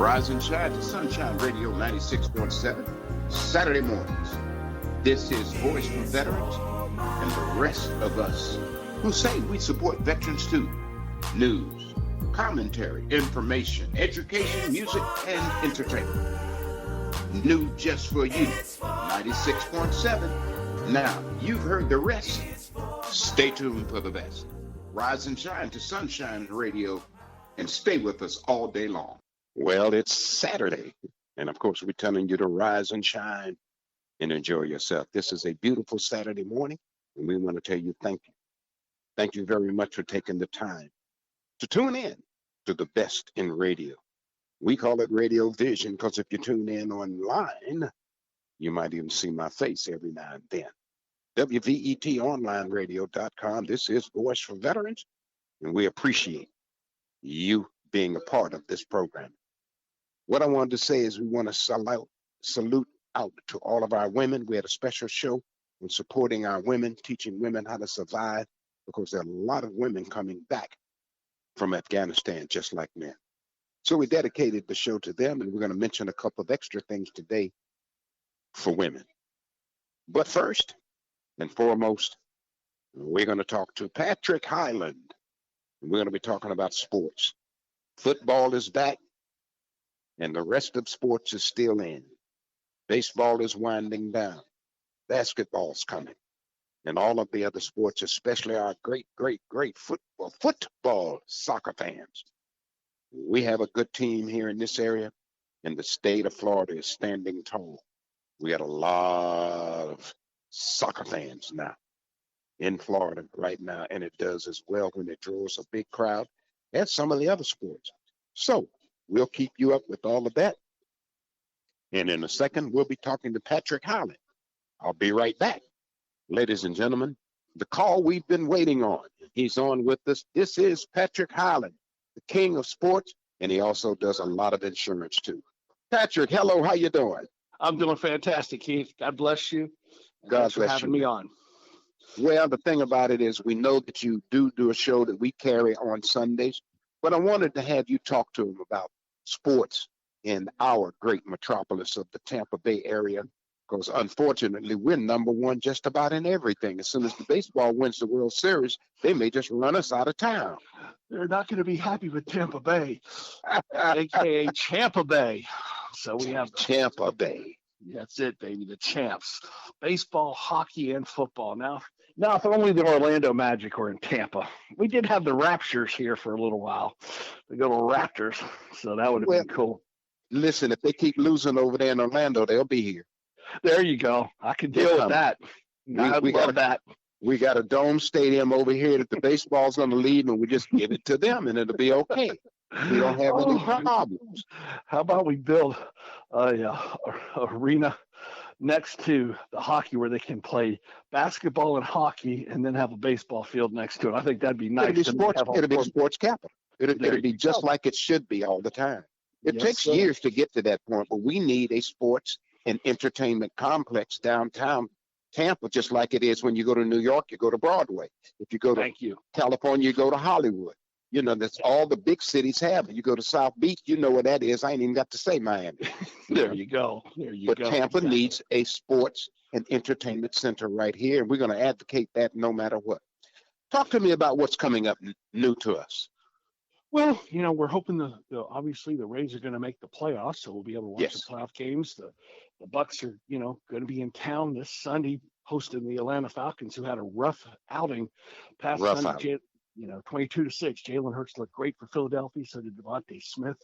Rise and shine to Sunshine Radio 96.7, Saturday mornings. This is Voice for Veterans and the rest of us who say we support veterans too. News, commentary, information, education, music, and entertainment. New just for you, 96.7. Now, you've heard the rest. Stay tuned for the best. Rise and shine to Sunshine Radio and stay with us all day long. Well, it's Saturday, and of course, we're telling you to rise and shine and enjoy yourself. This is a beautiful Saturday morning, and we want to tell you thank you. Thank you very much for taking the time to tune in to the best in radio. We call it Radio Vision because if you tune in online, you might even see my face every now and then. WVETOnlineradio.com. This is Voice for Veterans, and we appreciate you being a part of this program. What I wanted to say is we want to salute out to all of our women. We had a special show on supporting our women, teaching women how to survive, because there are a lot of women coming back from Afghanistan just like men. So we dedicated the show to them, and we're going to mention a couple of extra things today for women. But first and foremost, we're going to talk to Patrick Highland. We're going to be talking about sports. Football is back, and the rest of sports is still in. Baseball is winding down. Basketball's coming. And all of the other sports, especially our great football soccer fans. We have a good team here in this area, and the state of Florida is standing tall. We got a lot of soccer fans now in Florida right now, and it does as well when it draws a big crowd as some of the other sports. So we'll keep you up with all of that. And in a second, we'll be talking to Patrick Highland. I'll be right back. Ladies and gentlemen, the call we've been waiting on. He's on with us. This is Patrick Highland, the king of sports, and he also does a lot of insurance too. Patrick, hello, how you doing? I'm doing fantastic, Keith. God bless you. God Thanks for bless having you. me on. Well, the thing about it is we know that you do a show that we carry on Sundays, but I wanted to have you talk to him about sports in our great metropolis of the Tampa Bay area, because unfortunately we're number one just about in everything. As soon as the baseball wins the World Series, they may just run us out of town. They're not going to be happy with Tampa Bay, aka Champa Bay. So we have Tampa Bay. That's it, baby. The champs. Baseball, hockey, and football. Now, if only the Orlando Magic were in Tampa. We did have the Raptors here for a little while. The good old Raptors. So that would have been cool. Listen, if they keep losing over there in Orlando, they'll be here. There you go. I can deal with that. I love that. We got a dome stadium over here that the baseball's going to leave, and we just give it to them, and it'll be okay. We don't have any problems. How about we build a arena next to the hockey where they can play basketball and hockey, and then have a baseball field next to it? I think that'd be nice. It'll be sports capital. It'll be just like it should be all the time. It takes years to get to that point, but we need a sports and entertainment complex downtown Tampa, just like it is when you go to New York, you go to Broadway. If you go to California, you go to Hollywood. You know, that's all the big cities have. You go to South Beach, you know where that is. I ain't even got to say Miami. There you go. But Tampa needs a sports and entertainment center right here, and we're going to advocate that no matter what. Talk to me about what's coming up new to us. Well, we're hoping obviously the Rays are going to make the playoffs, so we'll be able to watch the playoff games. The Bucks are, going to be in town this Sunday hosting the Atlanta Falcons, who had a rough outing past Sunday. 22-6. Jalen Hurts looked great for Philadelphia. So did Devonte Smith,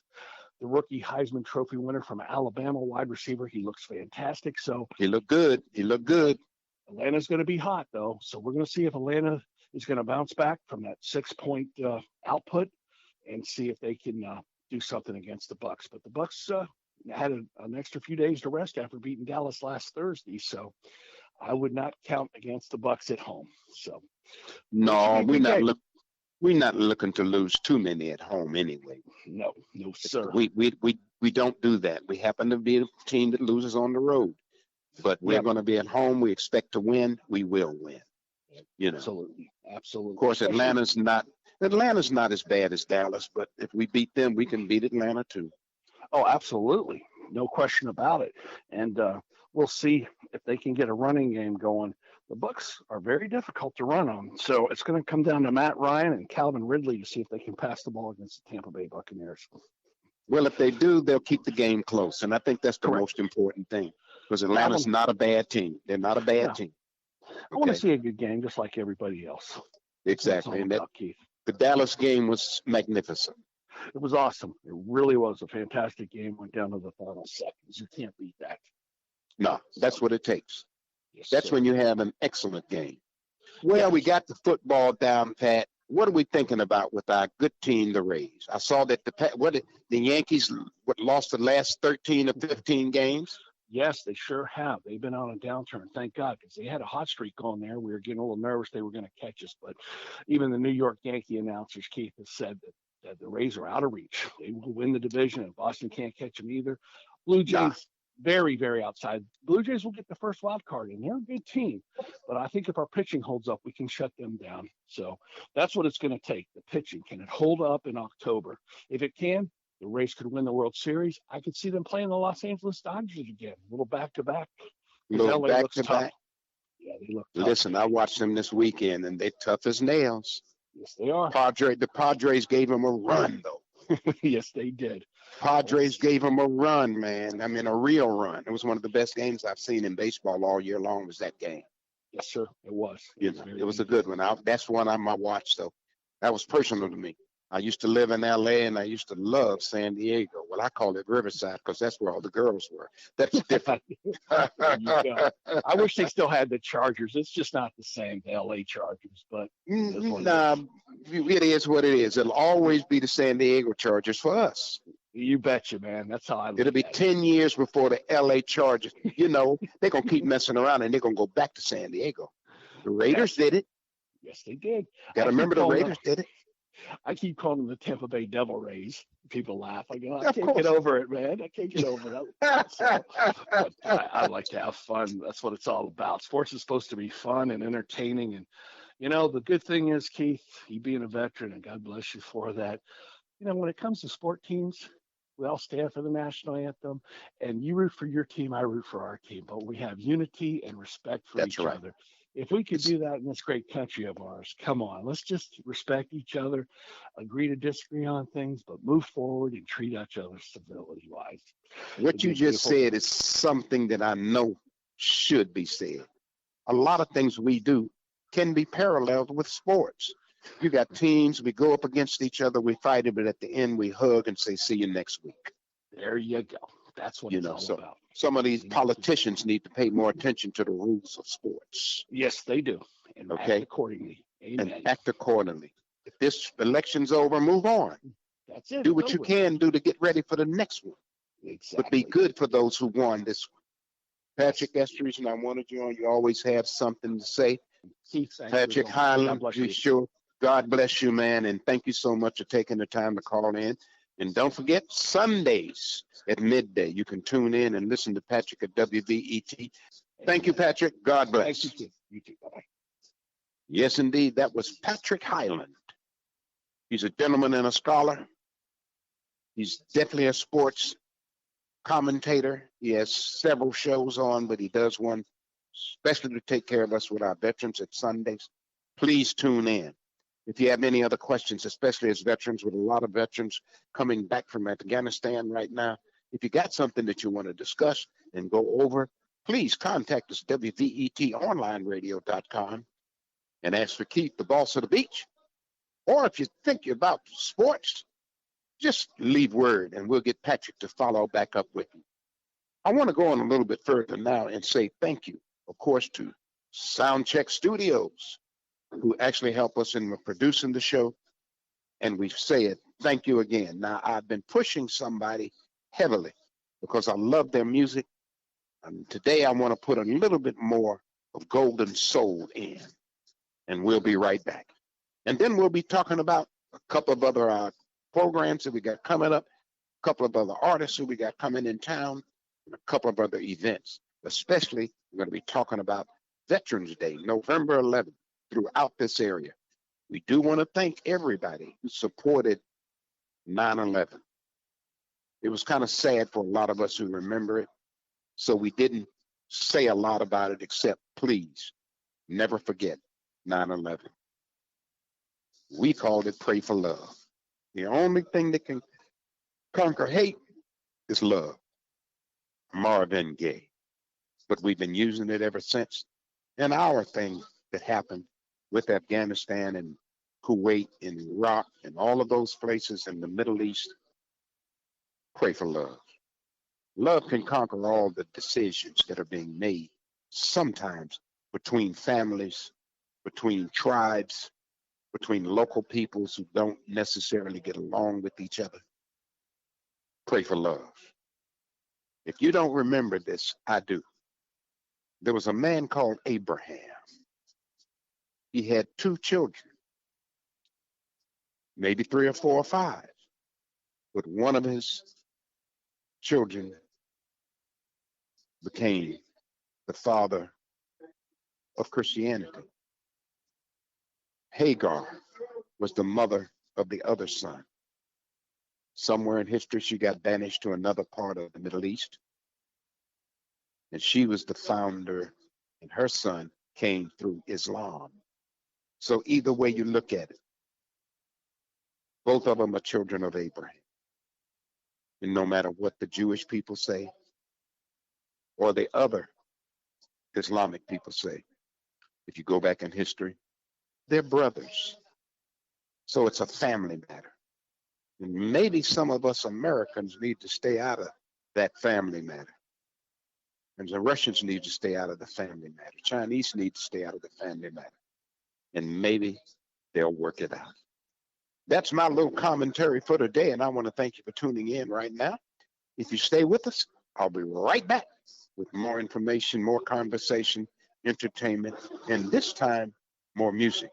the rookie Heisman Trophy winner from Alabama, wide receiver. He looks fantastic. So he looked good. Atlanta's going to be hot, though. So we're going to see if Atlanta is going to bounce back from that 6-point output and see if they can do something against the Bucks. But the Bucks had an extra few days to rest after beating Dallas last Thursday, so I would not count against the Bucks at home. So no, we're not looking to lose too many at home anyway. No, sir. We don't do that. We happen to be a team that loses on the road, but we're going to be at home. We expect to win. We will win. Absolutely. Of course, Atlanta's not as bad as Dallas, but if we beat them, we can beat Atlanta too. Oh, absolutely. No question about it. And we'll see if they can get a running game going. The Bucks are very difficult to run on. So it's going to come down to Matt Ryan and Calvin Ridley to see if they can pass the ball against the Tampa Bay Buccaneers. Well, if they do, they'll keep the game close. And I think that's the Correct. most important thing, because Atlanta's not a bad team. They're not a bad team. Okay. I want to see a good game just like everybody else. Exactly. And the Dallas game was magnificent. It was awesome. It really was a fantastic game. Went down to the final seconds. You can't beat that. No, that's what it takes. Yes, that's sir. when you have an excellent game. Well, we got the football down pat. What are we thinking about with our good team, the Rays? I saw that the Yankees lost the last 13 or 15 games. Yes, they sure have. They've been on a downturn, thank God, because they had a hot streak on there. We were getting a little nervous they were going to catch us, but even the New York Yankee announcers, Keith, has said that the Rays are out of reach. They will win the division, and Boston can't catch them either. Blue Jays, very, very outside. Blue Jays will get the first wild card, and they're a good team. But I think if our pitching holds up, we can shut them down. So that's what it's going to take, the pitching. Can it hold up in October? If it can, the Rays could win the World Series. I could see them playing the Los Angeles Dodgers again, a little back-to-back. Little back-to-back. Yeah, they look tough. Listen, I watched them this weekend, and they're tough as nails. Yes, they are. The Padres gave them a run, though. Yes, they did. Padres gave them a run, man. I mean, a real run. It was one of the best games I've seen in baseball all year long, was that game. Yes, sir, it was. It was a good one. That's one I watched, though. That was personal to me. I used to live in L.A., and I used to love San Diego. Well, I call it Riverside because that's where all the girls were. That's different. I wish they still had the Chargers. It's just not the same, the L.A. Chargers. But it is what it is. It'll always be the San Diego Chargers for us. You betcha, man. That's how I look. It'll be 10 years before the L.A. Chargers. They're going to keep messing around, and they're going to go back to San Diego. The Raiders did it. Yes, they did. Got to remember the Raiders did it. I keep calling them the Tampa Bay Devil Rays. People laugh. I go, I can't get over it, man. I can't get over it. So, I like to have fun. That's what it's all about. Sports is supposed to be fun and entertaining. And, the good thing is, Keith, you being a veteran, and God bless you for that. When it comes to sport teams, we all stand for the national anthem. And you root for your team, I root for our team. But we have unity and respect for each other. If we could do that in this great country of ours, come on, let's just respect each other, agree to disagree on things, but move forward and treat each other civility-wise. What you just said is something that I know should be said. A lot of things we do can be paralleled with sports. You got teams, we go up against each other, we fight it, but at the end we hug and say, see you next week. There you go. That's what it's all about. Some of these politicians need to pay more attention to the rules of sports. Yes, they do. And act accordingly. Amen. And act accordingly. If this election's over, move on. That's it. Do what you can do to get ready for the next one. Exactly. But be good for those who won this one. Patrick, that's the reason I wanted you on. You always have something to say. Keith, Patrick Highland, God bless you, man. And thank you so much for taking the time to call in. And don't forget, Sundays at midday, you can tune in and listen to Patrick at WVET. Thank you, Patrick. God bless. Thank you. You too. Bye-bye. Yes, indeed. That was Patrick Highland. He's a gentleman and a scholar. He's definitely a sports commentator. He has several shows on, but he does one especially to take care of us with our veterans at Sundays. Please tune in. If you have any other questions, especially as veterans, with a lot of veterans coming back from Afghanistan right now, if you got something that you want to discuss and go over, please contact us, WVETonlineradio.com, and ask for Keith, the boss of the beach. Or if you think about sports, just leave word, and we'll get Patrick to follow back up with you. I want to go on a little bit further now and say thank you, of course, to Soundcheck Studios, who actually help us in producing the show. And we say it, thank you again. Now, I've been pushing somebody heavily because I love their music. And today I want to put a little bit more of Golden Soul in. And we'll be right back. And then we'll be talking about a couple of other programs that we got coming up, a couple of other artists who we got coming in town, and a couple of other events. Especially, we're going to be talking about Veterans Day, November 11th. Throughout this area. We do want to thank everybody who supported 9/11. It was kind of sad for a lot of us who remember it. So we didn't say a lot about it except, please, never forget 9/11. We called it Pray for Love. The only thing that can conquer hate is love. Marvin Gaye. But we've been using it ever since. And our thing that happened with Afghanistan and Kuwait and Iraq and all of those places in the Middle East, pray for love. Love can conquer all the decisions that are being made, sometimes between families, between tribes, between local peoples who don't necessarily get along with each other. Pray for love. If you don't remember this, I do. There was a man called Abraham. He had 2 children, maybe 3 or 4 or 5. But one of his children became the father of Christianity. Hagar was the mother of the other son. Somewhere in history, she got banished to another part of the Middle East. And she was the founder, and her son came through Islam. So either way you look at it, both of them are children of Abraham. And no matter what the Jewish people say or the other Islamic people say, if you go back in history, they're brothers. So it's a family matter. And maybe some of us Americans need to stay out of that family matter. And the Russians need to stay out of the family matter. Chinese need to stay out of the family matter. And maybe they'll work it out. That's my little commentary for today, and I want to thank you for tuning in right now. If you stay with us, I'll be right back with more information, more conversation, entertainment, and this time, more music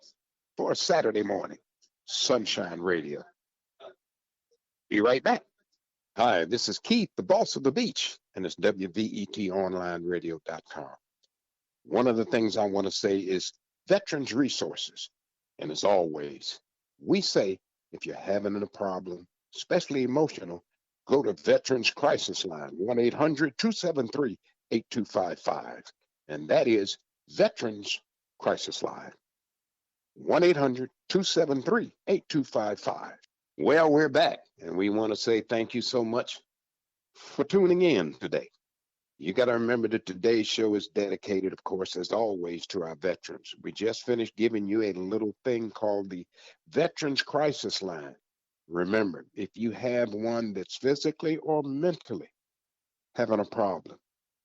for a Saturday morning, Sunshine Radio. Be right back. Hi, this is Keith, the boss of the beach, and it's WVETOnlineradio.com. One of the things I want to say is Veterans Resources. And as always, we say if you're having a problem, especially emotional, go to Veterans Crisis Line, 1-800-273-8255. And that is Veterans Crisis Line, 1-800-273-8255. Well, we're back, and we want to say thank you so much for tuning in today. You got to remember that today's show is dedicated, of course, as always, to our veterans. We just finished giving you a little thing called the Veterans Crisis Line. Remember, if you have one that's physically or mentally having a problem,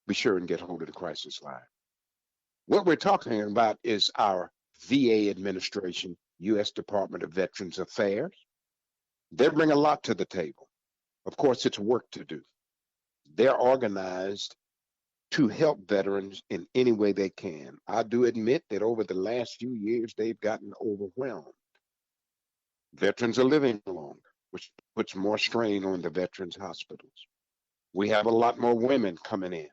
be sure and get hold of the crisis line. What we're talking about is our VA administration, U.S. Department of Veterans Affairs. They bring a lot to the table. Of course, it's work to do. They're organized to help veterans in any way they can. I do admit that over the last few years, they've gotten overwhelmed. Veterans are living longer, which puts more strain on the veterans' hospitals. We have a lot more women coming in,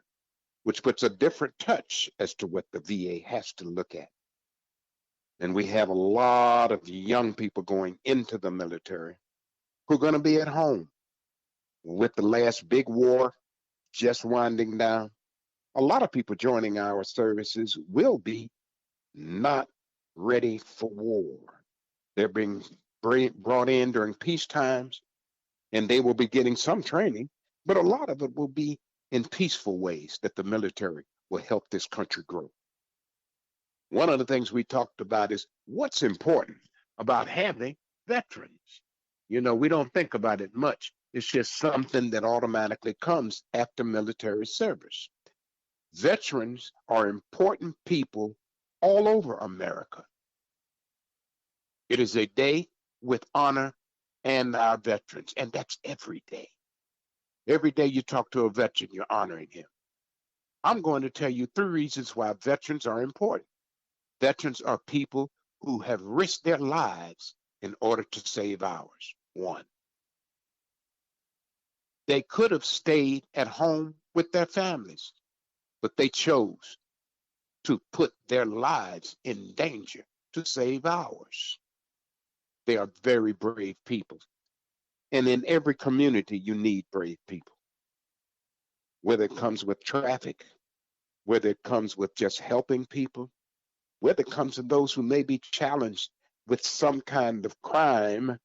which puts a different touch as to what the VA has to look at. And we have a lot of young people going into the military who are going to be at home with the last big war just winding down. A lot of people joining our services will be not ready for war. They're being brought in during peace times, and they will be getting some training, but a lot of it will be in peaceful ways that the military will help this country grow. One of the things we talked about is what's important about having veterans. You know, we don't think about it much. It's just something that automatically comes after military service. Veterans are important people all over America. It is a day with honor and our veterans, and that's every day. Every day you talk to a veteran, you're honoring him. I'm going to tell you 3 reasons why veterans are important. Veterans are people who have risked their lives in order to save ours. 1, they could have stayed at home with their families, but they chose to put their lives in danger to save ours. They are very brave people. And in every community, you need brave people, whether it comes with traffic, whether it comes with just helping people, whether it comes to those who may be challenged with some kind of crime,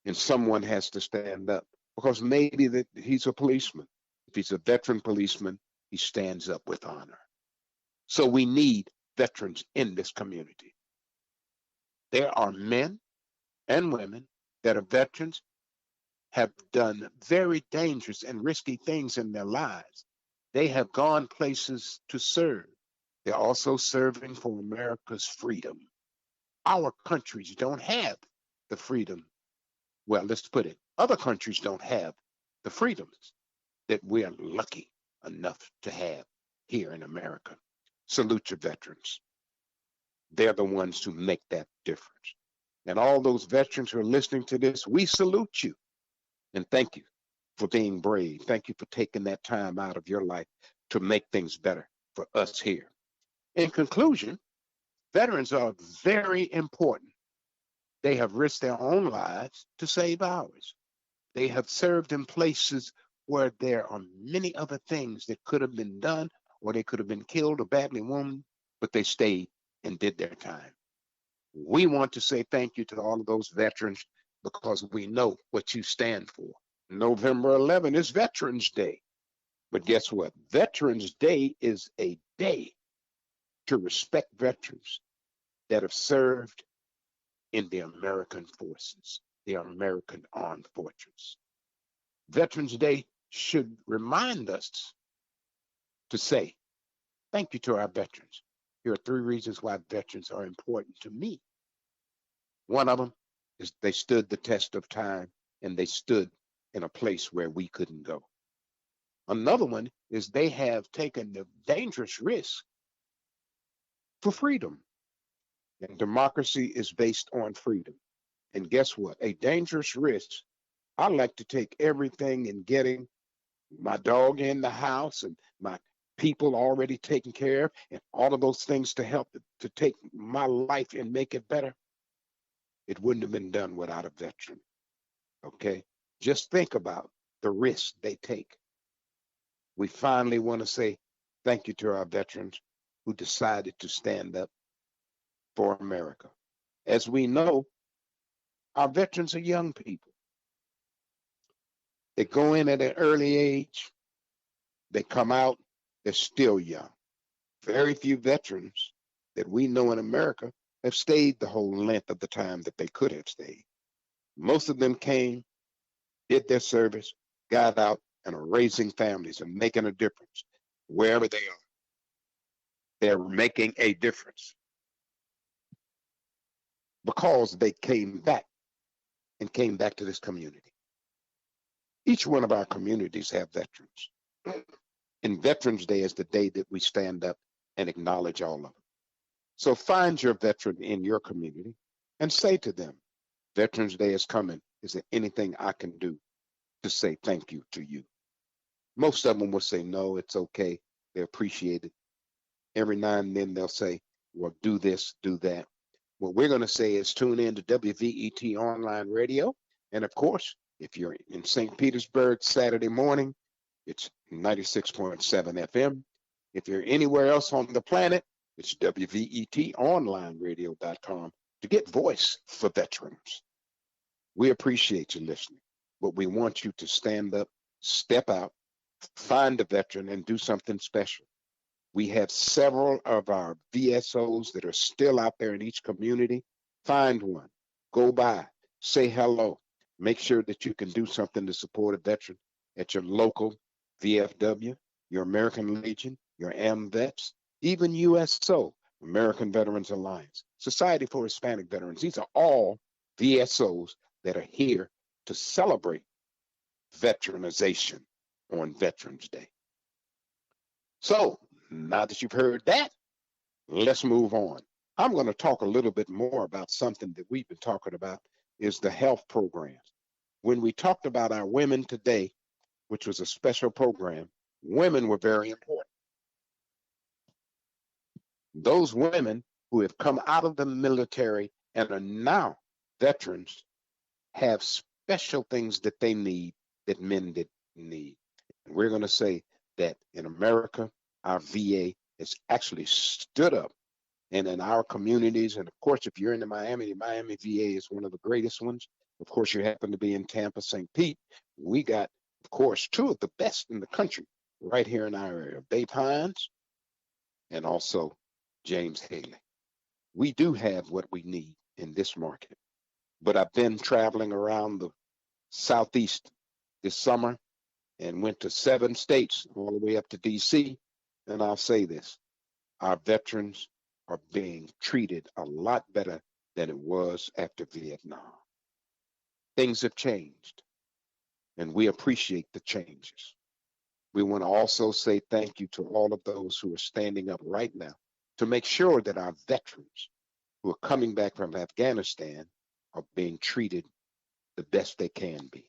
and someone has to stand up because maybe that he's a policeman. If he's a veteran policeman, he stands up with honor. So we need veterans in this community. There are men and women that are veterans, have done very dangerous and risky things in their lives. They have gone places to serve. They're also serving for America's freedom. Our countries don't have the freedom. Well, let's put it, other countries don't have the freedoms that we're lucky enough to have here in America. Salute your veterans. They're the ones who make that difference. And all those veterans who are listening to this, we salute you. And thank you for being brave. Thank you for taking that time out of your life to make things better for us here. In conclusion, veterans are very important. They have risked their own lives to save ours. They have served in places where there are many other things that could have been done, or they could have been killed or badly wounded, but they stayed and did their time. We want to say thank you to all of those veterans because we know what you stand for. November 11 is Veterans Day. But guess what? Veterans Day is a day to respect veterans that have served in the American forces, the American armed forces. Veterans Day should remind us to say thank you to our veterans. Here are 3 reasons why veterans are important to me. One of them is they stood the test of time and they stood in a place where we couldn't go. Another one is they have taken the dangerous risk for freedom. And democracy is based on freedom. And guess what? A dangerous risk. I like to take everything in getting my dog in the house and my people already taken care of and all of those things to help to take my life and make it better. It wouldn't have been done without a veteran. Okay? Just think about the risks they take. We finally want to say thank you to our veterans who decided to stand up for America. As we know, our veterans are young people. They go in at an early age, they come out, they're still young. Very few veterans that we know in America have stayed the whole length of the time that they could have stayed. Most of them came, did their service, got out, and are raising families and making a difference wherever they are. They're making a difference because they came back and came back to this community. Each one of our communities have veterans. And Veterans Day is the day that we stand up and acknowledge all of them. So find your veteran in your community and say to them, Veterans Day is coming. Is there anything I can do to say thank you to you? Most of them will say, no, it's okay. They appreciate it. Every now and then they'll say, well, do this, do that. What we're going to say is tune in to WVET Online Radio. And of course, if you're in St. Petersburg Saturday morning, it's 96.7 FM. If you're anywhere else on the planet, it's WVETOnlineradio.com to get voice for veterans. We appreciate you listening, but we want you to stand up, step out, find a veteran, and do something special. We have several of our VSOs that are still out there in each community. Find one, go by, say hello, make sure that you can do something to support a veteran at your local VFW, your American Legion, your AMVETS, even USO, American Veterans Alliance, Society for Hispanic Veterans. These are all VSOs that are here to celebrate veteranization on Veterans Day. So now that you've heard that, let's move on. I'm going to talk a little bit more about something that we've been talking about is the health programs. When we talked about our Women Today, which was a special program, women were very important. Those women who have come out of the military and are now veterans have special things that they need that men didn't need. And we're going to say that in America, our VA has actually stood up. And in our communities, and of course, if you're in the Miami VA is one of the greatest ones. Of course, you happen to be in Tampa, St. Pete. We got, of course, two of the best in the country right here in our area, Bay Pines and also James Haley. We do have what we need in this market. But I've been traveling around the Southeast this summer and went to 7 states all the way up to DC. And I'll say this, our veterans are being treated a lot better than it was after Vietnam. Things have changed, and we appreciate the changes. We want to also say thank you to all of those who are standing up right now to make sure that our veterans who are coming back from Afghanistan are being treated the best they can be.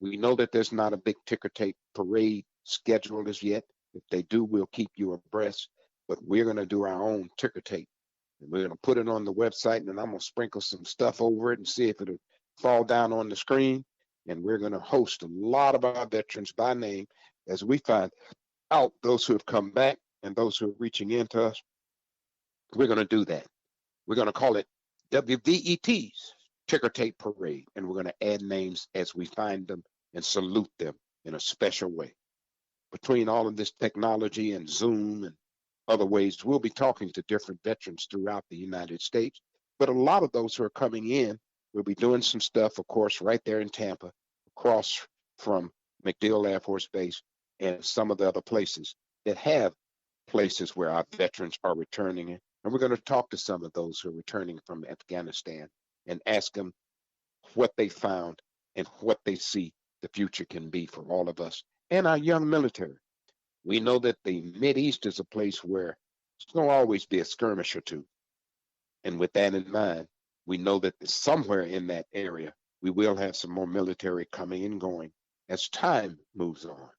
We know that there's not a big ticker tape parade scheduled as yet. If they do, we'll keep you abreast, but we're going to do our own ticker tape. And we're going to put it on the website, and I'm going to sprinkle some stuff over it and see if it'll fall down on the screen. And we're going to host a lot of our veterans by name as we find out those who have come back and those who are reaching into us. We're going to do that. We're going to call it WVET's Ticker Tape Parade, and we're going to add names as we find them and salute them in a special way. Between all of this technology and Zoom and other ways, we'll be talking to different veterans throughout the United States, but a lot of those who are coming in, we'll be doing some stuff, of course, right there in Tampa, across from MacDill Air Force Base and some of the other places that have places where our veterans are returning in. And we're going to talk to some of those who are returning from Afghanistan and ask them what they found and what they see the future can be for all of us and our young military. We know that the Mideast is a place where there's going to always be a skirmish or two. And with that in mind, we know that somewhere in that area, we will have some more military coming and going as time moves on.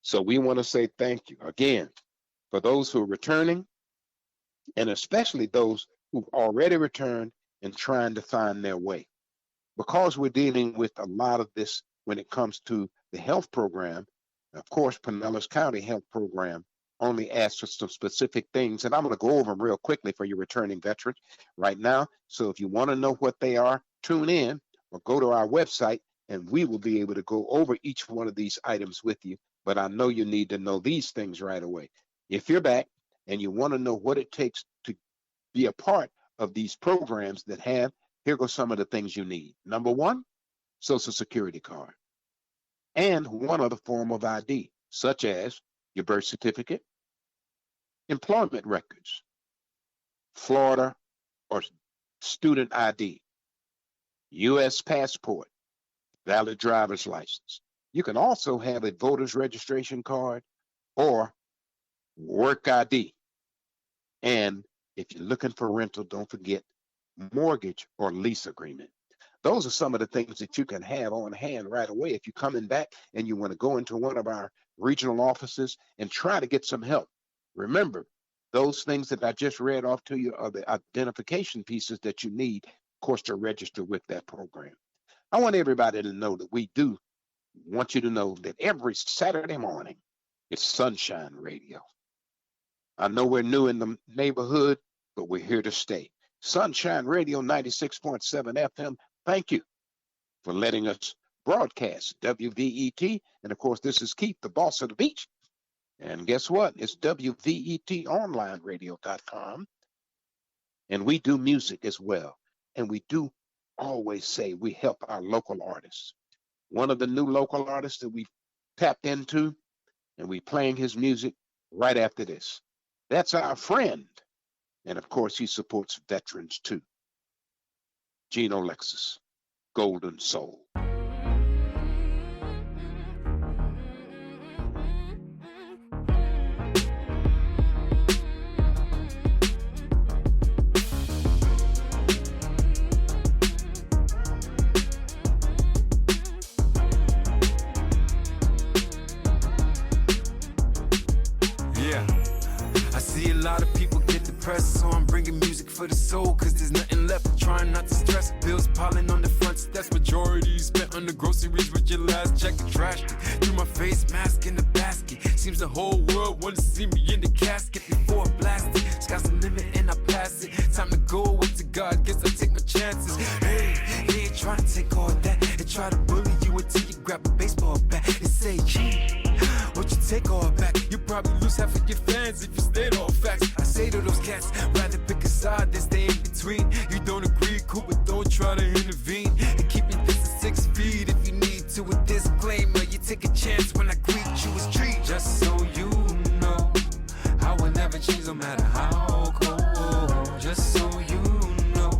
So we want to say thank you again for those who are returning, and especially those who've already returned and trying to find their way. Because we're dealing with a lot of this when it comes to the health program. Of course, Pinellas County Health Program only asks for some specific things, and I'm going to go over them real quickly for your returning veterans right now. So if you want to know what they are, tune in or go to our website, and we will be able to go over each one of these items with you. But I know you need to know these things right away. If you're back and you want to know what it takes to be a part of these programs that have, here go some of the things you need. Number one, Social Security card, and one other form of ID, such as your birth certificate, employment records, Florida or student ID, U.S. passport, valid driver's license. You can also have a voter's registration card or work ID. And if you're looking for rental, don't forget mortgage or lease agreement. Those are some of the things that you can have on hand right away if you're coming back and you want to go into one of our regional offices and try to get some help. Remember, those things that I just read off to you are the identification pieces that you need, of course, to register with that program. I want everybody to know that we do want you to know that every Saturday morning, it's Sunshine Radio. I know we're new in the neighborhood, but we're here to stay. Sunshine Radio 96.7 FM. Thank you for letting us broadcast WVET. And of course, this is Keith, the boss of the beach. And guess what? It's WVETonlineradio.com. And we do music as well. And we do always say we help our local artists. One of the new local artists that we tapped into, and we playing his music right after this. That's our friend. And of course, he supports veterans too. GENOLEXIS, Golden Soul. I see a lot of people get depressed, so I'm bringing music for the soul, cause there's nothing left to trying not to stress. Bills piling on the front steps. Majority spent on the groceries with your last check. Trashed it through my face mask in the basket. Seems the whole world wanna see me in the casket before I blast it. Sky's the limit and I pass it. Time to go away to God. Guess I take my chances. Hey, he ain't trying to take all that and try to bully you until you grab a baseball bat and say, gee, what you take all back? You probably lose half of your fans if you stayed all facts. I say to those cats, rather pick a side than stay in between. You don't agree, cool, but don't try to intervene. And keep your distance 6 feet if you need to. A disclaimer, you take a chance when I greet you as treat. Just so you know, I will never change no matter how cold. Just so you know,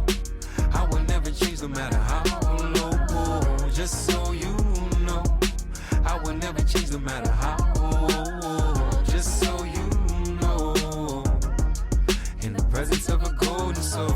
I will never change no matter how low. Just so you know, I will never change no matter how. Just so you know, in the presence of a golden soul.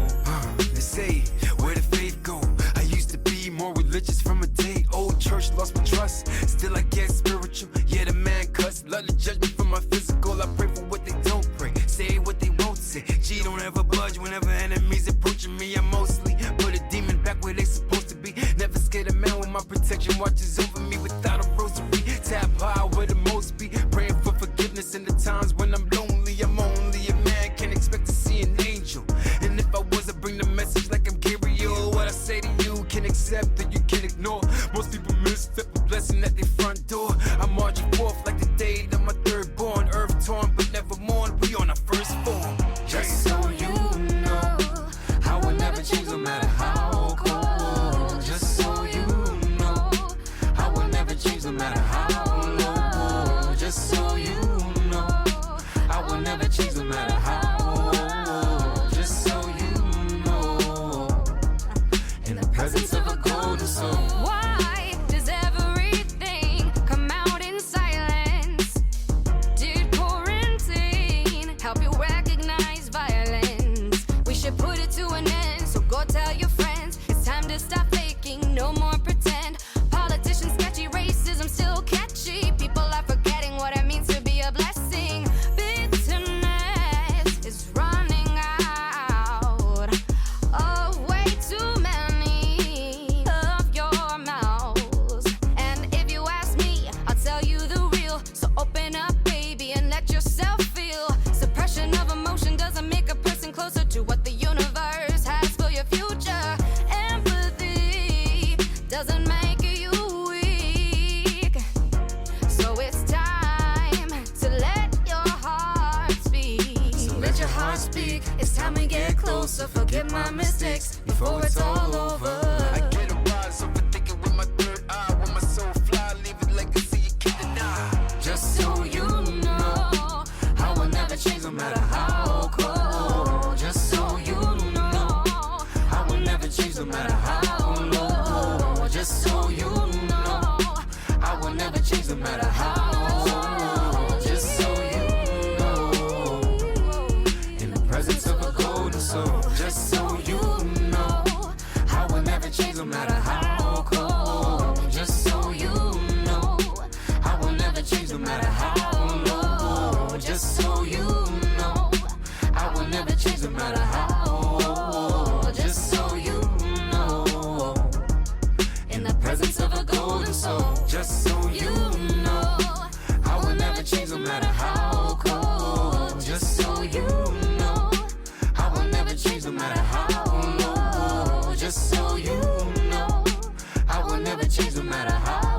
They say, where the faith go? I used to be more religious from a day old. Church lost my trust, still I get spiritual. Yeah, the man cuts, love to judge me for my physical. I pray for what they don't pray, say what they won't say. G don't ever budge whenever enemies approaching me. I mostly put a demon back where they supposed to be. Never scared a man when my protection watches over me without a rosary. Tap high where the most be, praying for forgiveness in the times when I'm lonely. I'm only a man, can't expect to see an angel. And if I was, I'd bring the message like I'm Gabriel. What I say to you can accept or you can ignore. Most people misstep a blessing at their front door. I'm marching forth like the day that my third born. Earth torn but never mourn, we on our first form. Just so you know, I will never change no matter how cold. Just so you know, I will never change no matter how low. Just so you know, I will never change no matter how. Just so you know, in the presence of a golden soul. Why does everything come out in silence? Did quarantine help you recognize violence? We should put it to an end, so go tell your friends. It's time to stop faking, no more pretend. Politicians sketchy, racism still catchy. People are forgetting what it means to be a blessing. Bitterness is running out of way too many of your mouths. And if you ask me, I'll tell you the real. So open up, baby, and let yourself feel. Suppression of emotion doesn't make a person closer to what the universe has for your future. Empathy doesn't make you weak. So it's time to let your heart speak. So let your heart speak. It's time we get closer. Forget my mistakes before it's all over. I get a rise over thinking with my third eye. When my soul fly, leave it legacy, you can't deny. Just so you know, I will never change no matter how cold. Just so you know, I will never change no matter how low. Just so you know, I will never change no matter how. Just so you know, in the presence of a golden soul. Just so you know, I will never change no matter how cold. Just so you know, I will never change no matter how low. Just so you know, I will never change no matter how. Just so you know, in the presence of a golden soul. Just so you know, I will never change no matter how cold. Just so you know, I will never change no matter how low. Just so you know, I will never change no matter how.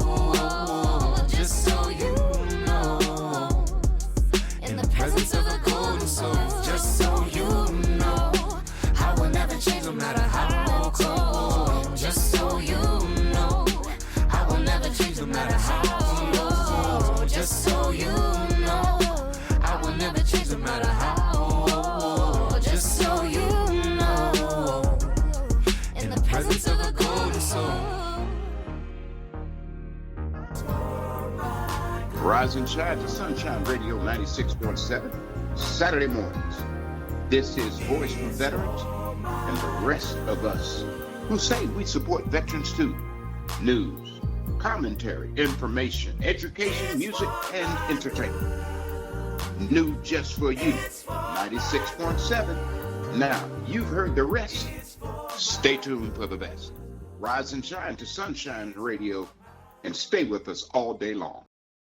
Just so you know, in the presence of a golden soul. Just so you know, I will never change no matter how cold. Just so you know, I will never change no matter how low. Just so you know, I will never change no matter how. Just so you know, in the presence of a golden soul. Rise and shine to Sunshine Radio 96.7, Saturday mornings. This is Voice for Veterans and the rest of us who say we support veterans too. News, commentary, information, education, music, and entertainment. New just for you, 96.7. Now, you've heard the rest, Stay tuned for the best. Rise and shine to Sunshine Radio and stay with us all day long.